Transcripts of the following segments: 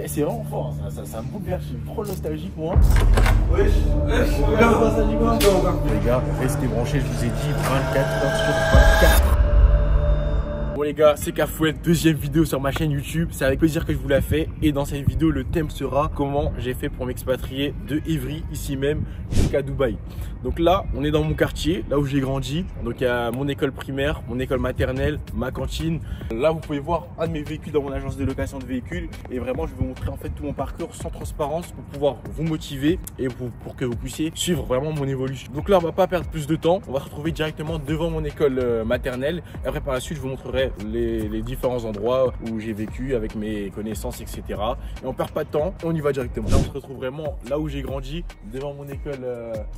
Et c'est vraiment fort, ça me bouleverse, je suis trop nostalgique moi. Wesh, ça dit quoi? Les gars, restez branchés, je vous ai dit 24 heures sur 24. Bon les gars, c'est Cafouet, deuxième vidéo sur ma chaîne YouTube. C'est avec plaisir que je vous la fais. Et dans cette vidéo, le thème sera comment j'ai fait pour m'expatrier de Évry, ici même, jusqu'à Dubaï. Donc là, on est dans mon quartier, là où j'ai grandi. Donc il y a mon école primaire, mon école maternelle, ma cantine. Là, vous pouvez voir un de mes véhicules dans mon agence de location de véhicules. Et vraiment, je vais vous montrer en fait tout mon parcours sans transparence pour pouvoir vous motiver et pour que vous puissiez suivre vraiment mon évolution. Donc là, on va pas perdre plus de temps. On va se retrouver directement devant mon école maternelle. Et après, par la suite, je vous montrerai les différents endroits où j'ai vécu avec mes connaissances, etc. Et on perd pas de temps, on y va directement. Là, on se retrouve vraiment là où j'ai grandi, devant mon école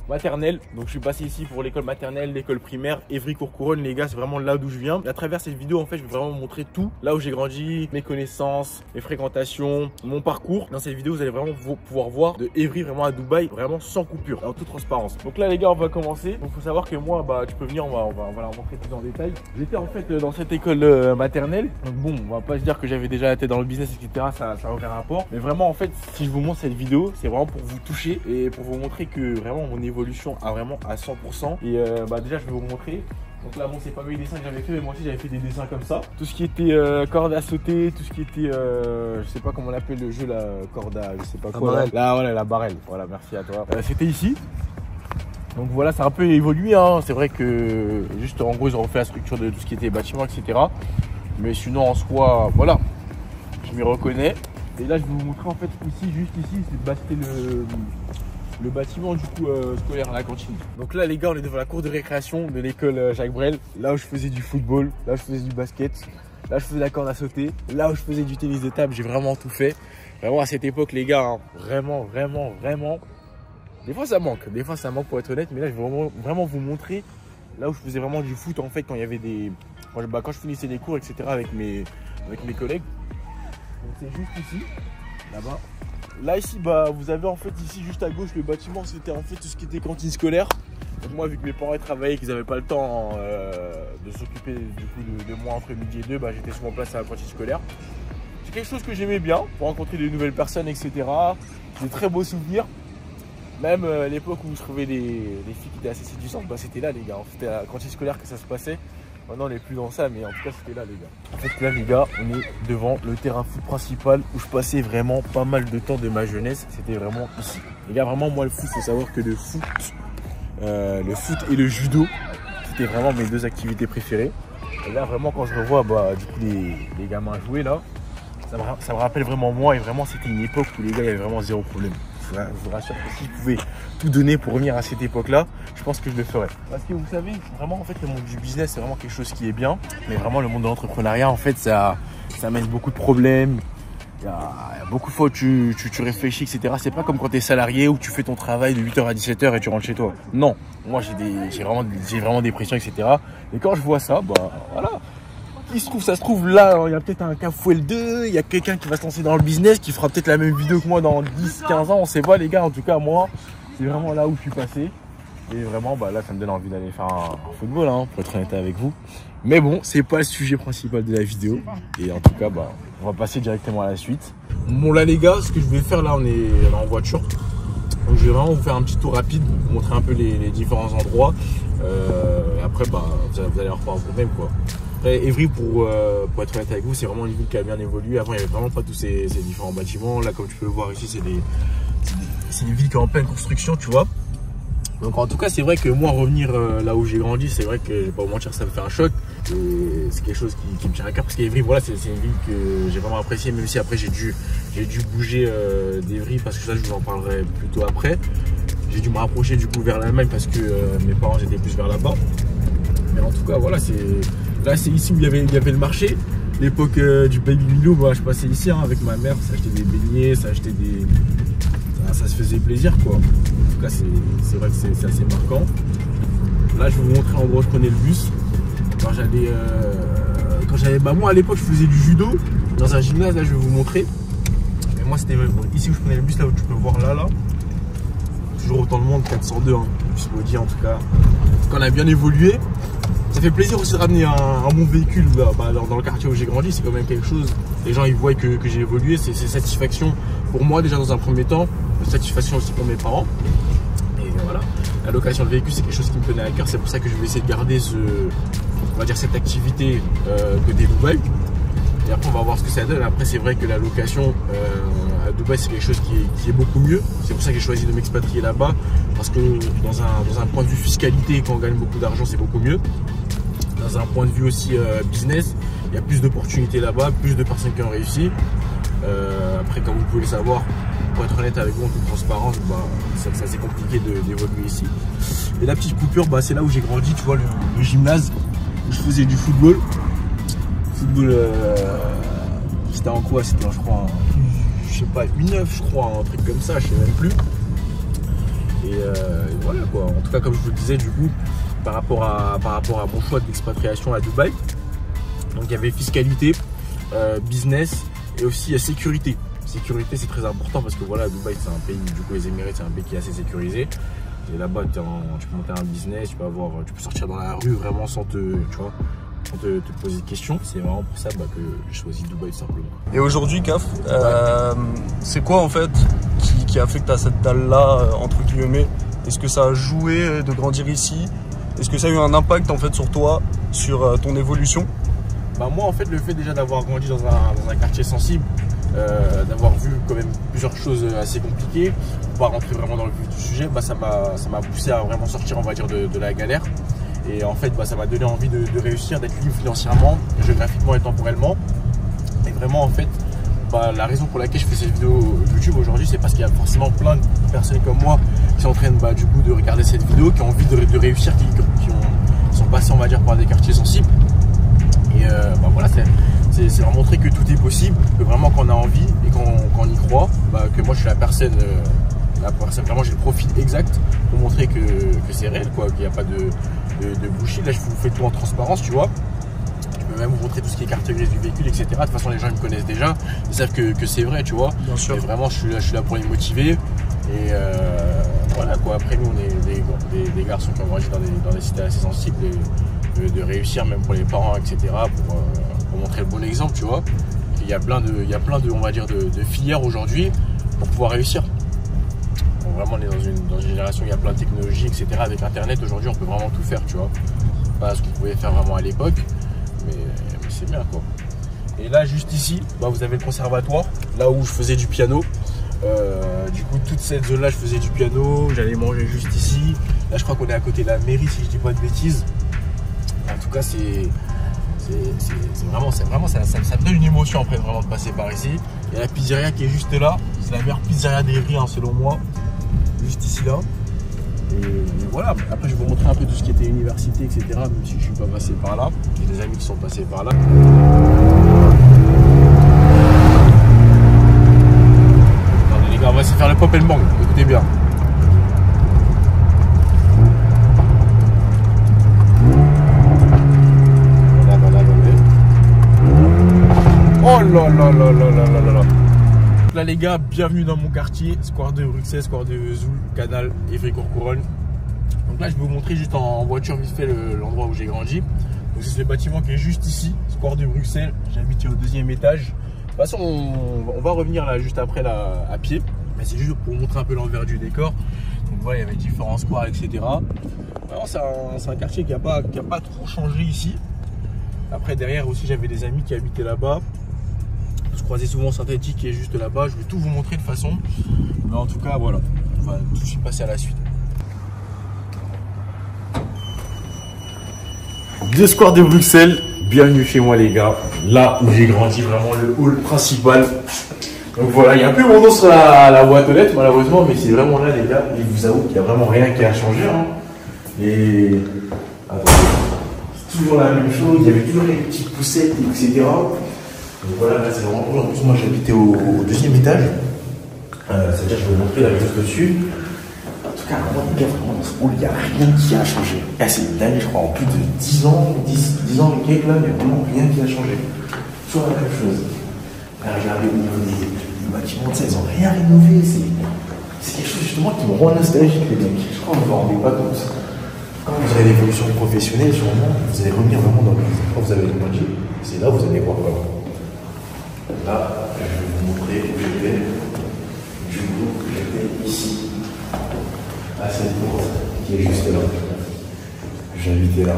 maternelle. Donc, je suis passé ici pour l'école maternelle, l'école primaire, Évry-Courcouronnes, les gars, c'est vraiment là d'où je viens. Et à travers cette vidéo, en fait, je vais vraiment vous montrer tout, là où j'ai grandi, mes connaissances, mes fréquentations, mon parcours. Dans cette vidéo, vous allez vraiment pouvoir voir de Évry vraiment à Dubaï, vraiment sans coupure, en toute transparence. Donc là, les gars, on va commencer. Donc, faut savoir que moi, tu peux venir, on va la montrer plus en détail. J'étais en fait dans cette école maternelle. Donc bon, on va pas se dire que j'avais déjà la tête dans le business, etc. Ça n'a aucun rapport. Mais vraiment, en fait, si je vous montre cette vidéo, c'est vraiment pour vous toucher et pour vous montrer que vraiment mon évolution a vraiment à 100%. Et déjà, je vais vous montrer. Donc là, bon, c'est pas mes dessins que j'avais fait, mais moi aussi j'avais fait des dessins comme ça. Tout ce qui était corde à sauter, tout ce qui était, je sais pas comment on appelle le jeu, la corde à, je sais pas quoi. Là, voilà, la barrelle. Voilà, merci à toi. C'était ici. Donc voilà, ça a un peu évolué, hein. C'est vrai que juste en gros ils ont refait la structure de tout ce qui était bâtiment, etc. Mais sinon en soi, voilà, je m'y reconnais. Et là je vais vous montrer en fait ici, juste ici, c'était le bâtiment du coup scolaire, la cantine. Donc là les gars, on est devant la cour de récréation de l'école Jacques Brel. Là où je faisais du football, là où je faisais du basket, là je faisais la corde à sauter, là où je faisais du tennis de table, j'ai vraiment tout fait. Vraiment à cette époque les gars, hein, vraiment. Des fois ça manque pour être honnête, mais là je vais vraiment vous montrer là où je faisais vraiment du foot en fait quand il y avait des. Quand je finissais les cours, etc. avec mes collègues. Donc c'est juste ici, là-bas. Là ici, vous avez en fait ici juste à gauche le bâtiment, c'était en fait tout ce qui était cantine scolaire. Donc moi vu que mes parents travaillaient, qu'ils n'avaient pas le temps de s'occuper du coup de moi entre midi et deux, j'étais souvent place à la cantine scolaire. C'est quelque chose que j'aimais bien pour rencontrer de nouvelles personnes, etc. Des très beaux souvenirs. Même à l'époque où je trouvais des filles qui étaient assez séduisantes, c'était là les gars. C'était à la cantine scolaire que ça se passait. Maintenant on n'est plus dans ça, mais en tout cas c'était là les gars. En fait là les gars, on est devant le terrain foot principal où je passais vraiment pas mal de temps de ma jeunesse. C'était vraiment ici. Les gars, vraiment moi le foot, il faut savoir que le foot et le judo, c'était vraiment mes deux activités préférées. Et là vraiment quand je revois du coup les gamins jouer là, ça me rappelle vraiment moi, et vraiment c'était une époque où les gars il y avait vraiment zéro problème. Je vous rassure que si je pouvais tout donner pour revenir à cette époque-là, je pense que je le ferais. Parce que vous savez, vraiment en fait le monde du business c'est vraiment quelque chose qui est bien, mais vraiment le monde de l'entrepreneuriat en fait ça amène beaucoup de problèmes. Il y a beaucoup de fois où tu réfléchis, etc. C'est pas comme quand tu es salarié où tu fais ton travail de 8h à 17h et tu rentres chez toi. Non, moi j'ai vraiment des pressions, etc. Et quand je vois ça, voilà. Ça se trouve là, il y a peut-être un Cafouet 2, il y a quelqu'un qui va se lancer dans le business, qui fera peut-être la même vidéo que moi dans 10-15 ans, on sait pas les gars. En tout cas moi, c'est vraiment là où je suis passé. Et vraiment là ça me donne envie d'aller faire un football, hein, pour être honnête avec vous. Mais bon, c'est pas le sujet principal de la vidéo. Et en tout cas on va passer directement à la suite. Bon là les gars, ce que je vais faire là, on est en voiture. Donc je vais vraiment vous faire un petit tour rapide, vous montrer un peu les différents endroits. Et après vous allez revoir vous-même quoi. Après, Évry, pour être honnête avec vous, c'est vraiment une ville qui a bien évolué. Avant, il n'y avait vraiment pas tous ces différents bâtiments. Là, comme tu peux le voir ici, c'est une ville qui est en pleine construction, tu vois. Donc, en tout cas, c'est vrai que moi, revenir là où j'ai grandi, c'est vrai que je vais pas vous mentir, ça me fait un choc. Et c'est quelque chose qui me tient à cœur. Parce qu'Évry, voilà, c'est une ville que j'ai vraiment appréciée, même si après, j'ai dû bouger d'Évry, parce que ça, je vous en parlerai plutôt après. J'ai dû me rapprocher du coup vers l'Allemagne parce que mes parents étaient plus vers là-bas. Mais en tout cas, voilà, là, c'est ici où il y avait le marché. L'époque du Baby Milo, je passais ici avec ma mère, ça achetait des beignets, ça se faisait plaisir quoi. En tout cas, c'est vrai que c'est assez marquant. Là, je vais vous montrer en gros, je prenais le bus. Quand j'avais, moi à l'époque, je faisais du judo dans un gymnase. Là, je vais vous montrer. Mais moi, c'était ici où je prenais le bus, là où tu peux voir là. Toujours autant de monde, 402, hein, bus maudit en tout cas. Quand on a bien évolué. Ça fait plaisir aussi de ramener un bon véhicule dans le quartier où j'ai grandi. C'est quand même quelque chose. Les gens ils voient que j'ai évolué. C'est satisfaction pour moi déjà dans un premier temps, satisfaction aussi pour mes parents. Et voilà, la location de véhicule c'est quelque chose qui me tenait à cœur. C'est pour ça que je vais essayer de garder on va dire cette activité côté Dubaï. Et après on va voir ce que ça donne. Après c'est vrai que la location à Dubaï c'est quelque chose qui est beaucoup mieux. C'est pour ça que j'ai choisi de m'expatrier là-bas. Parce que dans un point de vue fiscalité, quand on gagne beaucoup d'argent c'est beaucoup mieux. Dans un point de vue aussi business, il y a plus d'opportunités là-bas, plus de personnes qui ont réussi. Après comme vous pouvez le savoir, pour être honnête avec vous en toute transparence, c'est assez compliqué d'évoluer ici. Et la petite coupure, c'est là où j'ai grandi, tu vois, le gymnase où je faisais du football. C'était en quoi? C'était je crois je sais pas, U9 je crois, un truc comme ça, je sais même plus. Et voilà quoi, en tout cas comme je vous le disais du coup, par rapport à mon choix d'expatriation à Dubaï, donc il y avait fiscalité, business et aussi sécurité. Sécurité c'est très important parce que voilà, Dubaï c'est un pays, du coup les Émirats c'est un pays qui est assez sécurisé. Et là-bas tu peux monter un business, tu peux sortir dans la rue vraiment sans te poser de questions. C'est vraiment pour ça que j'ai choisi Dubaï tout simplement. Et aujourd'hui Kaf, c'est quoi en fait qui a fait que tu as cette dalle-là, entre guillemets? Est-ce que ça a joué de grandir ici? Est-ce que ça a eu un impact en fait sur toi, sur ton évolution? Moi en fait le fait déjà d'avoir grandi dans un quartier sensible, d'avoir vu quand même plusieurs choses assez compliquées, pour pas rentrer vraiment dans le vif du sujet, ça m'a poussé à vraiment sortir on va dire de la galère. Et en fait ça m'a donné envie de réussir, d'être libre financièrement, géographiquement et temporellement. Et vraiment en fait la raison pour laquelle je fais cette vidéo YouTube aujourd'hui, c'est parce qu'il y a forcément plein de personnes comme moi qui sont en train du coup de regarder cette vidéo, qui ont envie de réussir, qui sont passés on va dire par des quartiers sensibles. Et voilà, c'est leur montrer que tout est possible, que vraiment quand on a envie et qu'on y croit, que moi je suis la personne vraiment j'ai le profil exact pour montrer que c'est réel quoi, qu'il n'y a pas de bullshit. Là je vous fais tout en transparence, tu vois. Je peux même vous montrer tout ce qui est carte grise du véhicule, etc. De toute façon les gens ils me connaissent déjà, ils savent que c'est vrai, tu vois. Bien sûr. Et vraiment je suis là pour les motiver. Et voilà quoi, après nous on est des garçons qui ont grandi dans des cités assez sensibles, de réussir même pour les parents, etc. pour montrer le bon exemple, tu vois. Il y a plein de on va dire de filières aujourd'hui pour pouvoir réussir. Donc vraiment on est dans une génération où il y a plein de technologies, etc. Avec internet aujourd'hui on peut vraiment tout faire, tu vois. Pas ce qu'on pouvait faire vraiment à l'époque, mais c'est bien quoi. Et là juste ici, vous avez le conservatoire, là où je faisais du piano. Du coup toute cette zone là je faisais du piano, j'allais manger juste ici. Là je crois qu'on est à côté de la mairie si je dis pas de bêtises. En tout cas c'est vraiment ça me donne une émotion après vraiment de passer par ici. Il y a la pizzeria qui est juste là, c'est la meilleure pizzeria des riz selon moi, juste ici là. Et voilà, après je vais vous montrer un peu tout ce qui était université, etc. Même si je suis pas passé par là, j'ai des amis qui sont passés par là. Attendez les gars, on va essayer de faire le pop and bang, écoutez bien. Oh là là là là là là là. Là les gars, bienvenue dans mon quartier, Square de Bruxelles, Square de Vesoul, Canal, Évry-Courcouronnes. Donc là je vais vous montrer juste en voiture vite fait l'endroit où j'ai grandi. Donc c'est le bâtiment qui est juste ici, Square de Bruxelles. J'habite au 2e étage. De toute façon on va revenir là juste après là, à pied. Mais c'est juste pour vous montrer un peu l'envers du décor. Donc voilà, il y avait différents squares, etc. Alors c'est un quartier qui a pas trop changé ici. Après derrière aussi j'avais des amis qui habitaient là-bas. Je croisais souvent Synthétique qui est juste là-bas. Je vais tout vous montrer de toute façon. Mais en tout cas, voilà. On va tout de suite passer à la suite. Deux Square de Bruxelles. Bienvenue chez moi les gars. Là où j'ai grandi, vraiment le hall principal. Donc voilà, il y a un peu mon nom sur la boîte aux lettres malheureusement. Mais c'est vraiment là les gars. Et je vous avoue qu'il n'y a vraiment rien qui a changé. Et attendez. C'est toujours la même chose. Il y avait toujours les petites poussettes, etc. Donc voilà, là c'est vraiment cool. En plus, moi j'habitais au 2e étage. C'est-à-dire, je vais vous montrer la chose dessus. En tout cas, vraiment, les gars, vraiment, dans ce hall, il n'y a rien qui a changé. C'est une dingue, je crois, en plus de 10 ans et quelques là, il n'y a vraiment rien qui a changé. Toujours la même chose. Là, regardez au niveau des bâtiments, ils n'ont rien rénové. C'est quelque chose justement qui me rend nostalgique, les mecs. Je crois qu'on ne vous rendez pas compte. Quand vous avez l'évolution professionnelle, sûrement, vous allez revenir vraiment dans le. Quand vous avez le budget, c'est là où vous allez voir vraiment. Là, je vais vous montrer où j'étais. Du coup, j'étais ici, à cette porte qui est juste là. J'ai invité là.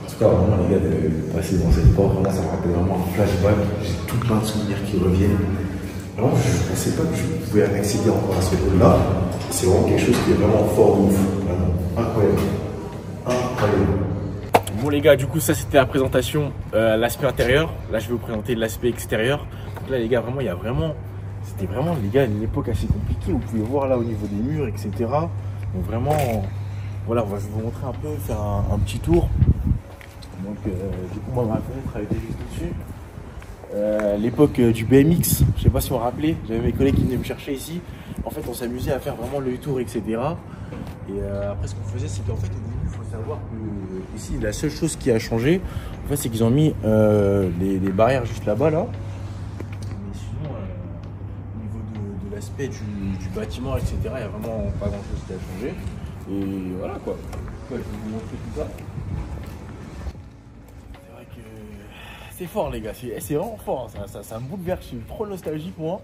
En tout cas, vraiment, les gars, de passer dans cette porte, là, ça me rappelle vraiment un flashback. J'ai tout plein de souvenirs qui reviennent. Vraiment, je ne pensais pas que je pouvais accéder encore à ce rôle-là. C'est vraiment quelque chose qui est vraiment fort de ouf. Vraiment incroyable. Incroyable. Bon les gars, du coup ça c'était la présentation, l'aspect intérieur. Là je vais vous présenter l'aspect extérieur. Donc là les gars, vraiment il y a vraiment, c'était vraiment les gars une époque assez compliquée. Vous pouvez voir là au niveau des murs, etc. Donc vraiment, voilà, je vais vous montrer un peu, faire un petit tour. Donc du coup moi ma fenêtre a été juste dessus. L'époque du BMX, je sais pas si vous vous rappelez, j'avais mes collègues qui venaient me chercher ici. En fait on s'amusait à faire vraiment le tour, etc. Et après ce qu'on faisait, c'est qu'en fait au début il faut savoir que ici la seule chose qui a changé, en fait c'est qu'ils ont mis les barrières juste là-bas là. Mais sinon au niveau de l'aspect du bâtiment, etc. il n'y a vraiment pas grand chose qui a changé. Et voilà quoi. Je vais vous montrer tout ça. C'est fort les gars, c'est vraiment fort, ça me bouleverse, je suis trop nostalgique moi.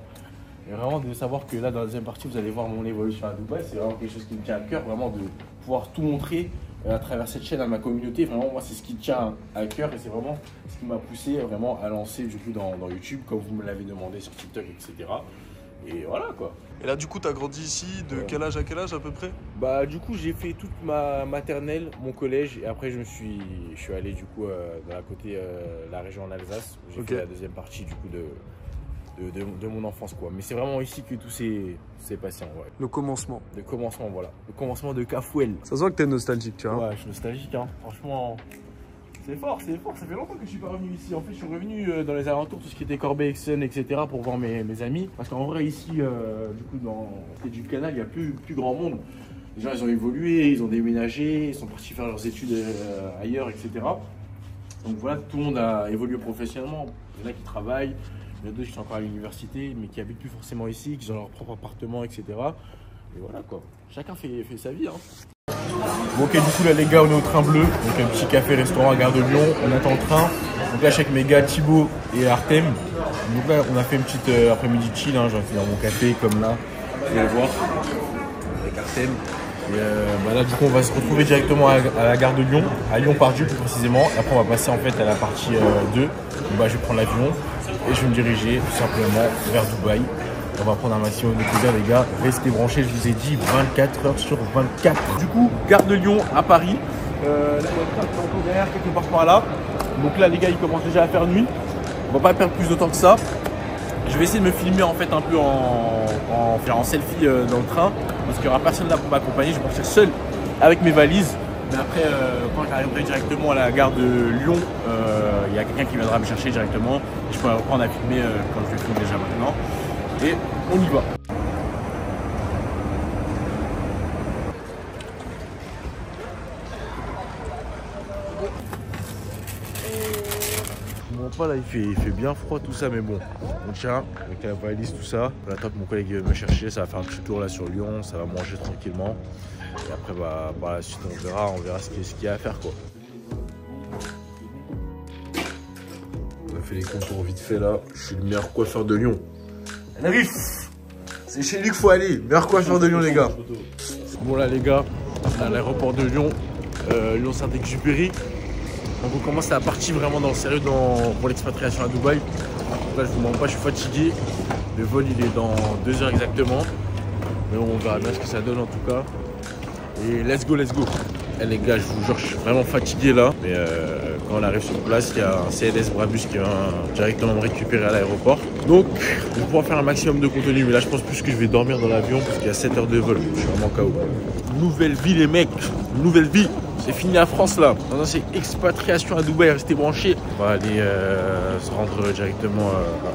Et vraiment de savoir que là dans la deuxième partie vous allez voir mon évolution à Dubaï, c'est vraiment quelque chose qui me tient à cœur, vraiment de pouvoir tout montrer à travers cette chaîne à ma communauté. Vraiment moi c'est ce qui me tient à cœur et c'est vraiment ce qui m'a poussé vraiment à lancer du coup dans YouTube comme vous me l'avez demandé sur TikTok, etc. Et voilà quoi. Et là, du coup, tu as grandi ici de quel âge à quel âge à peu près? Bah, du coup, j'ai fait toute ma maternelle, mon collège, et après, je suis allé du coup dans la côté la région en Alsace. J'ai fait la deuxième partie du coup de mon enfance quoi. Mais c'est vraiment ici que tout s'est passé en vrai. Le commencement. Le commencement, voilà. Le commencement de Cafouel. Ça se voit que t'es nostalgique, tu vois. Ouais, je suis nostalgique, hein. Franchement. C'est fort, c'est fort. Ça fait longtemps que je suis pas revenu ici. En fait, je suis revenu dans les alentours, tout ce qui était Corbeil, Aix-en, etc. pour voir mes amis. Parce qu'en vrai, ici, du coup, dans le du canal, il n'y a plus grand monde. Les gens, ils ont évolué, ils ont déménagé, ils sont partis faire leurs études ailleurs, etc. Donc voilà, tout le monde a évolué professionnellement. Il y en a qui travaillent, il y en a d'autres qui sont encore à l'université, mais qui habitent plus forcément ici, qui ont leur propre appartement, etc. Et voilà quoi. Chacun fait sa vie, hein. Bon ok, du coup là les gars, on est au train bleu, donc un petit café-restaurant à Gare de Lyon, on attend le train. Donc là je suis avec mes gars Thibaut et Artem. Donc là on a fait une petite après-midi chill, hein. J'ai fait dans mon café comme là, vous allez voir, avec Artem. Et là du coup on va se retrouver directement à la Gare de Lyon, à Lyon-Pardieu plus précisément. Et après on va passer en fait à la partie 2. Donc, je vais prendre l'avion et je vais me diriger tout simplement vers Dubaï. On va prendre un maximum de plaisir les gars, restez branchés, je vous ai dit 24 heures sur 24. Du coup, Gare de Lyon à Paris, là il y a le train qui est encore derrière, quelque part par là. Donc là les gars, il commence déjà à faire nuit, on va pas perdre plus de temps que ça. Je vais essayer de me filmer en fait un peu en selfie dans le train, parce qu'il n'y aura personne là pour m'accompagner, je vais partir seul avec mes valises. Mais après, quand j'arriverai directement à la gare de Lyon, il y a quelqu'un qui viendra me chercher directement. Je pourrai reprendre à filmer quand je vais filmer déjà maintenant. Et on y va. Bon, pas là, il fait bien froid tout ça, mais bon, on tient avec la valise, tout ça. On attend que mon collègue vienne me chercher, ça va faire un petit tour là sur Lyon, ça va manger tranquillement. Et après, bah, par la suite, on verra ce qu'il y a à faire quoi. On a fait les contours vite fait là. Je suis le meilleur coiffeur de Lyon. Elle arrive. C'est chez lui qu'il faut aller. Meilleur coiffeur de Lyon les gars. Bon là les gars, à l'aéroport de Lyon, Lyon Saint-Exupéry. Donc on commence la partie vraiment dans le sérieux pour l'expatriation à Dubaï. Là je vous mens pas, je suis fatigué. Le vol il est dans 2 heures exactement. Mais on verra bien ce que ça donne en tout cas. Et let's go, let's go. Eh, les gars, je vous jure, je suis vraiment fatigué là. Mais quand on arrive sur place, il y a un CLS Brabus qui vient directement me récupérer à l'aéroport. Donc, je vais pouvoir faire un maximum de contenu. Mais là, je pense plus que je vais dormir dans l'avion parce qu'il y a 7 heures de vol. Je suis vraiment KO. Nouvelle vie, les mecs. Nouvelle vie. C'est fini la France là. Maintenant, c'est expatriation à Dubaï. Restez branchés. On va aller se rendre directement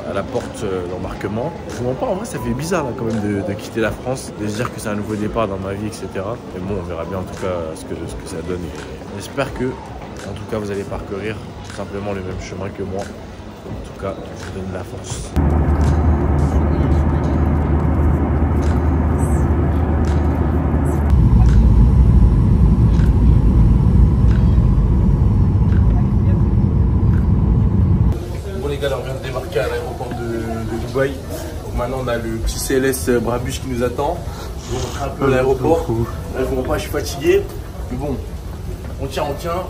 à la porte d'embarquement. Je vous mens pas, en vrai, ça fait bizarre là quand même de quitter la France, de se dire que c'est un nouveau départ dans ma vie, etc. Mais bon, on verra bien en tout cas ce que ça donne. Et j'espère que, en tout cas, vous allez parcourir tout simplement le même chemin que moi. En tout cas, je vous donne la force. les gars, là on vient de débarquer à l'aéroport de Dubaï. Donc maintenant on a le petit CLS Brabus qui nous attend. Je vous montre un peu l'aéroport. Là je vous montre pas, je suis fatigué. Mais bon, on tient.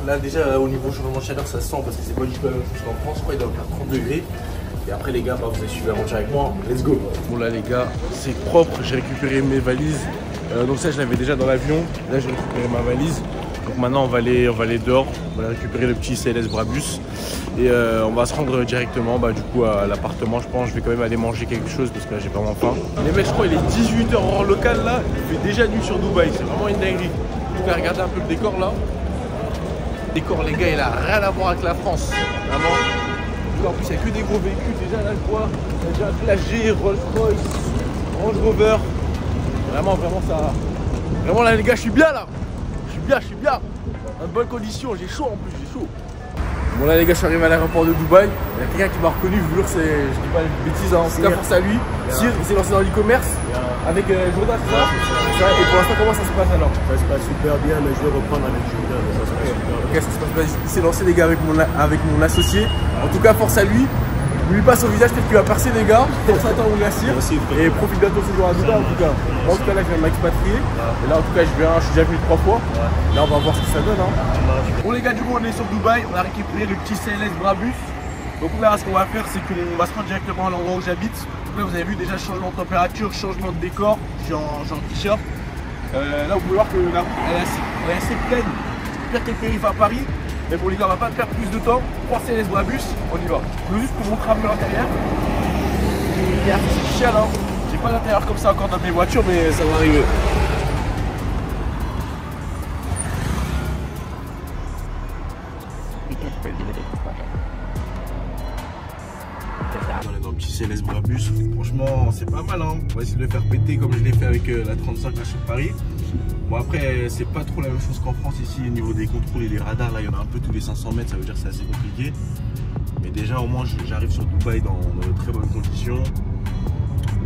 Là déjà au niveau changement de chaleur ça se sent parce que c'est pas du tout la même chose qu'en France. Je crois qu'il doit faire 30 degrés. Et après les gars, bah, vous allez suivre l'aventure avec moi. Let's go. Bon là les gars, c'est propre. J'ai récupéré mes valises. Donc ça je l'avais déjà dans l'avion. Là j'ai récupéré ma valise. Donc maintenant on va aller dehors. On va aller récupérer le petit CLS Brabus. Et on va se rendre directement du coup à l'appartement. Je pense je vais quand même aller manger quelque chose parce que là j'ai vraiment faim. Les mecs, je crois il est 18h hors local là. Il fait déjà nuit sur Dubaï. C'est vraiment une dinguerie. En tout cas regardez un peu le décor là. Le décor les gars il a rien à voir avec la France. Vraiment. En plus il n'y a que des gros véhicules. Déjà là je vois il y a déjà Classe G, Rolls Royce, Range Rover. Vraiment ça. Vraiment là les gars je suis bien là. Je suis bien. Dans de bonnes conditions. J'ai chaud en plus, j'ai chaud. Bon là les gars, je suis arrivé à l'aéroport de Dubaï. Il y a quelqu'un qui m'a reconnu, je vous jure, je dis pas une bêtise, en tout cas force à lui. Sir, il s'est lancé dans l'e-commerce avec Jourdain, c'est ça? Et pour l'instant, comment ça se passe alors? Ça se passe super bien, mais je vais reprendre avec Jourdain. Ok, ça se passe bien. Il s'est lancé les gars avec mon associé. En tout cas, force à lui. Lui passe au visage, peut-être qu'il va percer les gars. Force à toi mon gars Sir. Et profite bientôt ce jour à Dubaï en tout cas. Moi en tout cas là je viens de m'expatrier. Et là en tout cas je suis déjà venu 3 fois. Là on va voir ce que ça donne. Bon les gars, du coup on est sur Dubaï. On a récupéré le petit CLS Brabus. Donc là ce qu'on va faire c'est qu'on va se rendre directement à l'endroit où j'habite. Donc là vous avez vu déjà changement de température, changement de décor. Je suis en t-shirt. Là vous pouvez voir que la route elle est assez pleine. Pire que le périph' à Paris. Mais bon les gars, on va pas perdre plus de temps. 3 CLS Brabus, on y va. Je veux juste vous montrer un peu l'intérieur. Il est artificiel hein. J'ai pas l'intérieur comme ça encore dans mes voitures, mais ça va arriver. On est dans le petit CLS Brabus. Franchement c'est pas mal hein. On va essayer de le faire péter comme je l'ai fait avec la 35 là sur Paris. Bon après c'est pas trop la même chose qu'en France ici au niveau des contrôles et des radars. Là il y en a un peu tous les 500 mètres, ça veut dire que c'est assez compliqué. Mais déjà au moins j'arrive sur Dubaï dans de très bonnes conditions.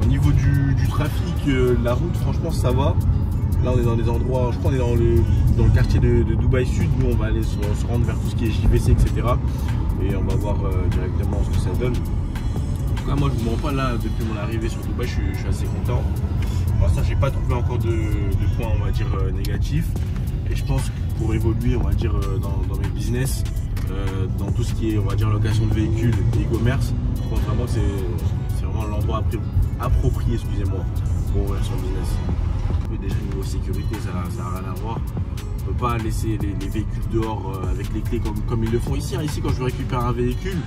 Au niveau du trafic, la route franchement ça va. Là on est dans des endroits, je crois qu'on est dans le quartier de Dubaï Sud. Nous on va aller se rendre vers tout ce qui est JVC etc. Et on va voir directement ce que ça donne. En tout cas moi je vous mens pas là, depuis mon arrivée sur Dubaï je suis assez content. Pour l'instant, j'ai pas trouvé encore de points, on va dire, négatifs. Et je pense que pour évoluer, on va dire, dans mes business, dans tout ce qui est, on va dire, location de véhicules et e-commerce, je pense vraiment que c'est vraiment l'endroit approprié, excusez-moi, pour ouvrir son business. Déjà, niveau sécurité, ça n'a rien à voir. On peut pas laisser les véhicules dehors avec les clés comme ils le font ici. Ici, quand je récupère un véhicule,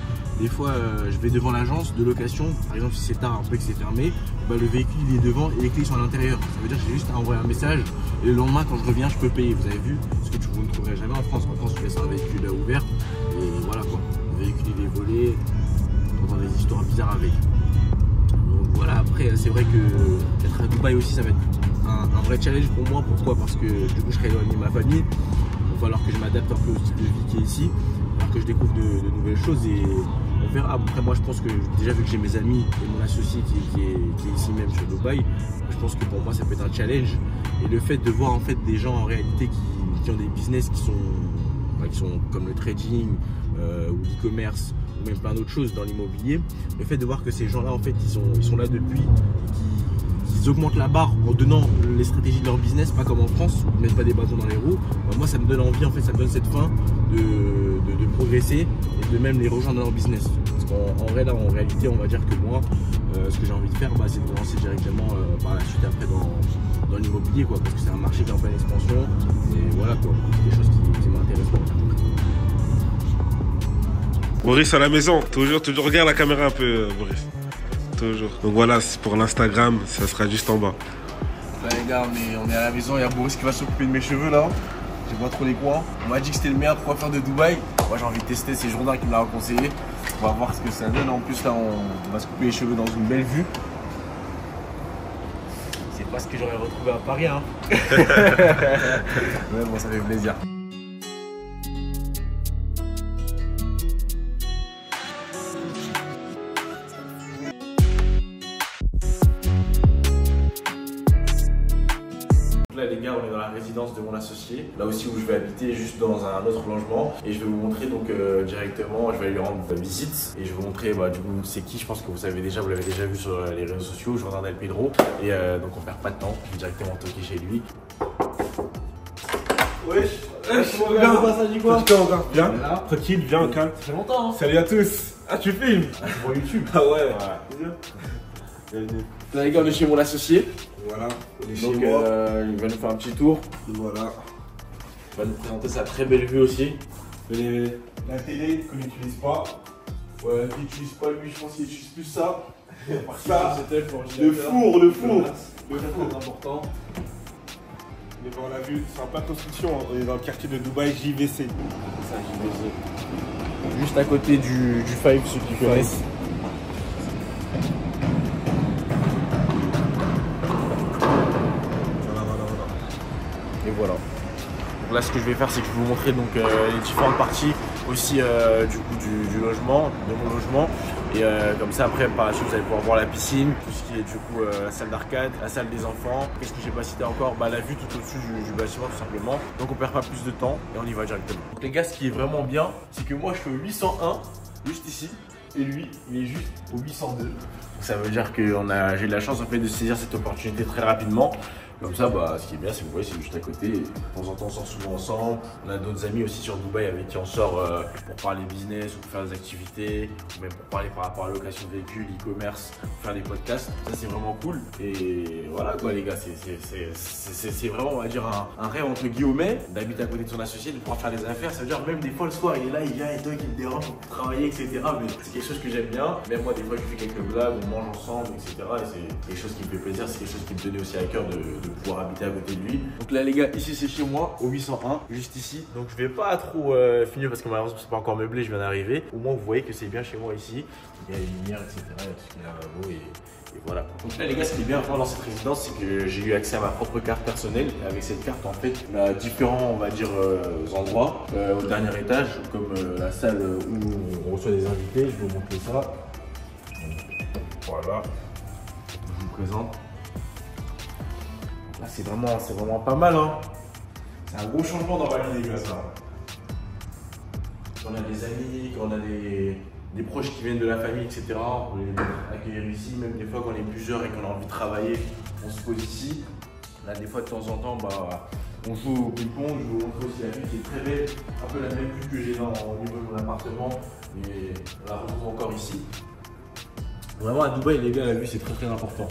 des fois je vais devant l'agence de location, par exemple si c'est tard un peu que c'est fermé, le véhicule il est devant et les clés sont à l'intérieur. Ça veut dire que j'ai juste à envoyer un message et le lendemain quand je reviens je peux payer. Vous avez vu ce que vous ne trouverez jamais en France. En France tu laisses un véhicule ouvert et voilà quoi. Le véhicule il est volé, on entend des histoires bizarres avec. Donc voilà, après c'est vrai que être à Dubaï aussi ça va être un vrai challenge pour moi. Pourquoi? Parce que du coup je serai éloigné de ma famille. Il va falloir que je m'adapte un peu au style de vie qui est ici, alors que je découvre de nouvelles choses et on verra. Après moi je pense que déjà vu que j'ai mes amis et mon associé qui est ici même sur Dubaï, je pense que pour moi ça peut être un challenge. Et le fait de voir en fait des gens en réalité qui ont des business qui sont comme le trading ou l'e-commerce ou même plein d'autres choses dans l'immobilier, le fait de voir que ces gens là en fait ils sont là depuis, ils augmentent la barre en donnant les stratégies de leur business, pas comme en France où ils mettent pas des bâtons dans les roues. Moi ça me donne envie en fait, ça me donne cette faim de progresser et de même les rejoindre dans leur business. Parce qu'en vrai là en réalité on va dire que moi ce que j'ai envie de faire c'est de me lancer directement par la suite après dans l'immobilier quoi, parce que c'est un marché qui est en pleine expansion et voilà quoi, c'est des choses qui m'intéressent pas. Boris à la maison, toujours regarde la caméra un peu Boris. Toujours. Donc voilà, c'est pour l'Instagram, ça sera juste en bas. Là les gars, on est à la maison, il y a Boris qui va s'occuper de mes cheveux là. Je vois trop les coins. On m'a dit que c'était le meilleur coiffeur de Dubaï. Moi j'ai envie de tester, c'est Jourdain qui me l'a conseillé. On va voir ce que ça donne. En plus là on va se couper les cheveux dans une belle vue. C'est pas ce que j'aurais retrouvé à Paris hein. Mais bon, ça fait plaisir. Là les les gars, on est dans la résidence de mon associé, là aussi où je vais habiter, juste dans un autre logement. Et je vais vous montrer donc directement, je vais lui rendre visite et je vais vous montrer du coup c'est qui. Je pense que vous l'avez déjà vu sur les réseaux sociaux, Jordan Del Pedro. Et donc on perd pas de temps, je vais directement toquer chez lui. Wesh, Ça dit quoi? Viens, tranquille, viens, calme. Ça fait longtemps, hein. Salut à tous. Ah, tu filmes? Pour YouTube. Ah ouais. Bienvenue. Là les gars, on est chez mon associé. Voilà, on est chez Donc moi. il va nous faire un petit tour. Voilà. Il va nous présenter sa très belle vue aussi. La télé qu'on n'utilise pas. Ouais, il n'utilise pas lui, je pense qu'il utilise plus ça. Ça, le le four. Le four. C'est important. On est dans la vue, c'est en pleine construction, on est dans le quartier de Dubaï, JVC. C'est ça, JVC. Juste à côté du Five, ceux qui connaissent. Voilà. Et voilà. Donc là, ce que je vais faire, c'est que je vais vous montrer donc, les différentes parties aussi du coup du logement, de mon logement. Et comme ça, après, par la suite, vous allez pouvoir voir la piscine, tout ce qui est du coup la salle d'arcade, la salle des enfants. Qu'est-ce que j'ai pas cité encore? La vue tout au-dessus du bâtiment, tout simplement. Donc on perd pas plus de temps et on y va directement. Donc les gars, ce qui est vraiment bien, c'est que moi, je suis au 801, juste ici. Et lui, il est juste au 802. Donc ça veut dire que j'ai de la chance en fait de saisir cette opportunité très rapidement. Comme ça, ce qui est bien, c'est que vous voyez, c'est juste à côté. De temps en temps, on sort souvent ensemble. On a d'autres amis aussi sur Dubaï avec qui on sort pour parler business ou pour faire des activités, ou même pour parler par rapport à la location de véhicules, e-commerce, pour faire des podcasts. Ça, c'est vraiment cool. Et voilà quoi, les gars, c'est vraiment, on va dire, un rêve entre guillemets d'habiter à côté de son associé, de pouvoir faire des affaires. Ça veut dire, même des fois, le soir, il est là, il vient et toi, il me dérange pour travailler, etc. Mais c'est quelque chose que j'aime bien. Même moi, des fois, je fais quelques blagues, on mange ensemble, etc. Et c'est quelque chose qui me fait plaisir. C'est quelque chose qui me tenait aussi à cœur de pouvoir habiter à côté de lui. Donc là les gars, ici c'est chez moi au 801, juste ici. Donc je vais pas trop finir parce que malheureusement c'est pas encore meublé, je viens d'arriver. Au moins vous voyez que c'est bien chez moi ici. Il y a les lumières, etc. Il y a tout ce qu'il y a là-bas et voilà. Donc là les gars, ce qui est bien vraiment dans cette résidence, c'est que j'ai eu accès à ma propre carte personnelle. Et avec cette carte en fait, on a différents, on va dire, endroits au dernier étage, comme la salle où on reçoit des invités. Je vais vous montrer ça. Voilà. Je vous présente. Là, c'est vraiment pas mal, hein. C'est un gros changement dans ma vie, les gars, ça. Quand on a des amis, quand on a des proches qui viennent de la famille, etc., on peut les accueillir ici. Même des fois, quand on est plusieurs et qu'on a envie de travailler, on se pose ici. Là, des fois, de temps en temps, on joue au ping-pong. Je vous montre aussi la vue qui est très belle. Un peu la même vue que j'ai au niveau de mon appartement. Mais on la retrouve encore ici. Vraiment, à Dubaï, les gars, la vue, c'est très très important.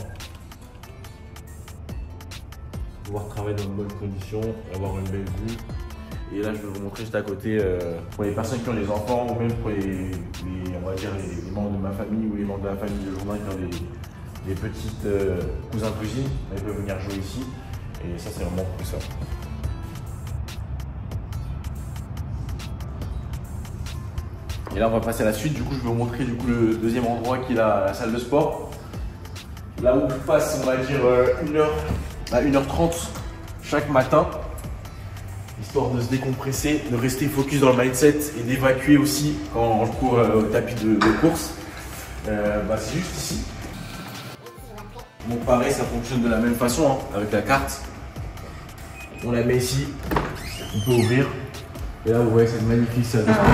Pouvoir travailler dans de bonnes conditions, avoir une belle vue. Et là, je vais vous montrer juste à côté pour les personnes qui ont des enfants ou même pour on va dire les membres de ma famille ou les membres de la famille de Jordan qui ont des petites cousins cousines, ils peuvent venir jouer ici. Et ça, c'est vraiment cool ça. Et là, on va passer à la suite. Du coup, je vais vous montrer le deuxième endroit qui est la salle de sport. Là où je passe, on va dire 1h à 1h30 chaque matin, histoire de se décompresser, de rester focus dans le mindset et d'évacuer aussi quand je cours au tapis de course. C'est juste ici. Bon, pareil, ça fonctionne de la même façon, hein, avec la carte. On la met ici, on peut ouvrir. Et là, vous voyez cette magnifique salle de sport.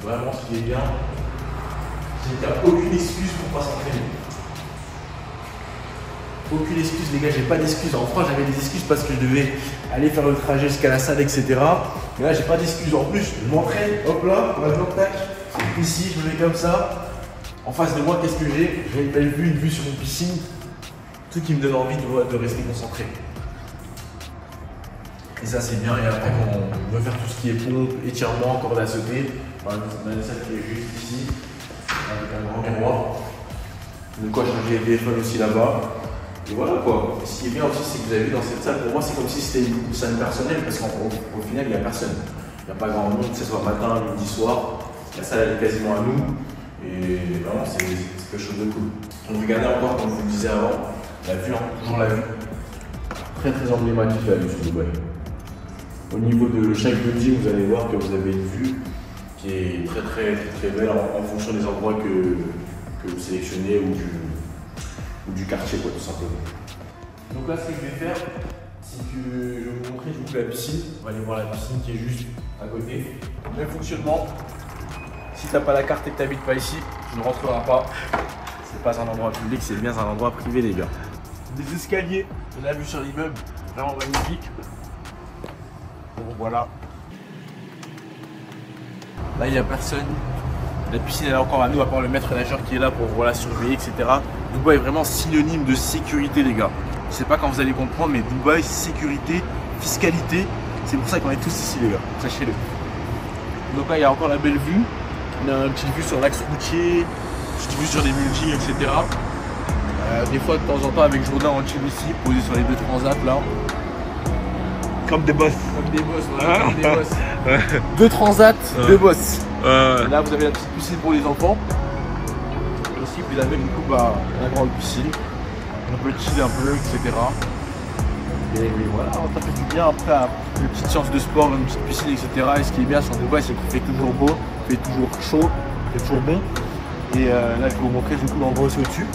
Vraiment, ce qui est bien, c'est qu'il n'y a aucune excuse pour pas s'entraîner. Aucune excuse, les gars, j'ai pas d'excuses. En France, j'avais des excuses parce que je devais aller faire le trajet jusqu'à la salle, etc. Mais là, j'ai pas d'excuses. En plus, je m'entraîne, hop là, maintenant, tac, ici, je me mets comme ça. En face de moi, qu'est-ce que j'ai? J'ai une belle vue, une vue sur une piscine. Tout qui me donne envie de rester concentré. Et ça, c'est bien. Et après, quand on veut faire tout ce qui est pompe, étirement, corde à sauter, on a une salle qui est juste ici, avec un grand miroir. De quoi changer les téléphones aussi là-bas. Et voilà quoi. Ce qui est bien aussi, c'est que vous avez vu dans cette salle, pour moi, c'est comme si c'était une salle personnelle, parce qu'au final, il n'y a personne. Il n'y a pas grand monde, que ce soit matin, midi, soir. La salle, elle est quasiment à nous. Et vraiment, c'est quelque chose de cool. Donc, regardez encore, comme je vous le disais avant, la vue, hein, toujours la vue. Très très emblématique la vue sur Dubaï. Au niveau de chaque building, vous allez voir que vous avez une vue qui est très belle en fonction des endroits que que vous sélectionnez ou du quartier, quoi, tout simplement. Donc là, ce que je vais faire, c'est que je vais vous montrer du coup la piscine. On va aller voir la piscine qui est juste à côté. Même fonctionnement. Si tu n'as pas la carte et que tu n'habites pas ici, tu ne rentreras pas. C'est pas un endroit public, c'est bien un endroit privé, les gars. Des escaliers, de la vue sur l'immeuble, vraiment magnifique. Bon, voilà. Là, il n'y a personne. La piscine elle est encore à nous, à part le maître nageur qui est là pour voilà, surveiller, etc. Dubaï est vraiment synonyme de sécurité, les gars. Je sais pas quand vous allez comprendre, mais Dubaï, sécurité, fiscalité, c'est pour ça qu'on est tous ici, les gars. Sachez-le. Donc là, il y a encore la belle vue. On a une petite vue sur l'axe routier, une petite vue sur les buildings, etc. Des fois, de temps en temps, avec Jourdain, on chill ici, posé sur les deux transats, là. Comme des boss. Comme des boss, voilà, comme des boss. Deux transats, deux boss. Là, vous avez la petite piscine pour les enfants. Et aussi, vous avez du coup la grande piscine. On peut chiller un peu, etc. Et voilà, ça fait du bien. Après, une petite séance de sport, une petite piscine, etc. Et ce qui est bien sur Dubaï, c'est qu'il fait toujours beau, il fait toujours chaud, il fait toujours bon. Et là, je vais vous montrer du coup l'endroit aussi au-dessus.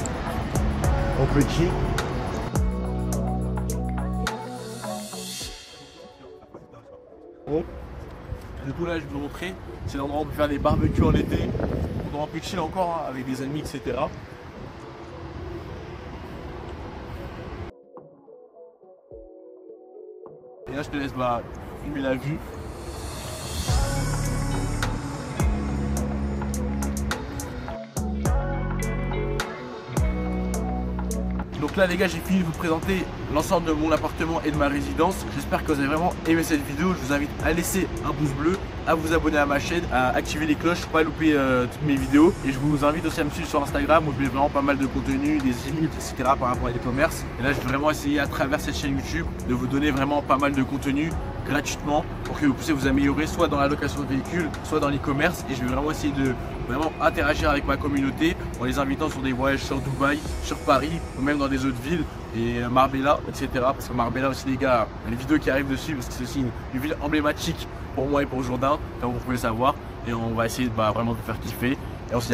On peut chill. Du coup là je vais vous montrer, c'est l'endroit où on peut faire des barbecues en été, on peut chill encore hein, avec des amis, etc. Et là je te laisse filmer la vue. Donc là les gars, j'ai fini de vous présenter l'ensemble de mon appartement et de ma résidence. J'espère que vous avez vraiment aimé cette vidéo. Je vous invite à laisser un pouce bleu, à vous abonner à ma chaîne, à activer les cloches pour pas louper toutes mes vidéos. Et je vous invite aussi à me suivre sur Instagram où je mets vraiment pas mal de contenu, des images, etc. par rapport à l'e-commerce. Et là je vais vraiment essayer à travers cette chaîne YouTube de vous donner vraiment pas mal de contenu gratuitement pour que vous puissiez vous améliorer soit dans la location de véhicules, soit dans l'e-commerce. Et je vais vraiment essayer de interagir avec ma communauté en les invitant sur des voyages sur Dubaï, sur Paris ou même dans des autres villes et Marbella, etc. Parce que Marbella aussi les gars, les vidéos qui arrivent dessus parce que c'est aussi une ville emblématique pour moi et pour Jourdain, comme vous pouvez le savoir. Et on va essayer de vraiment vous faire kiffer. Et on se dit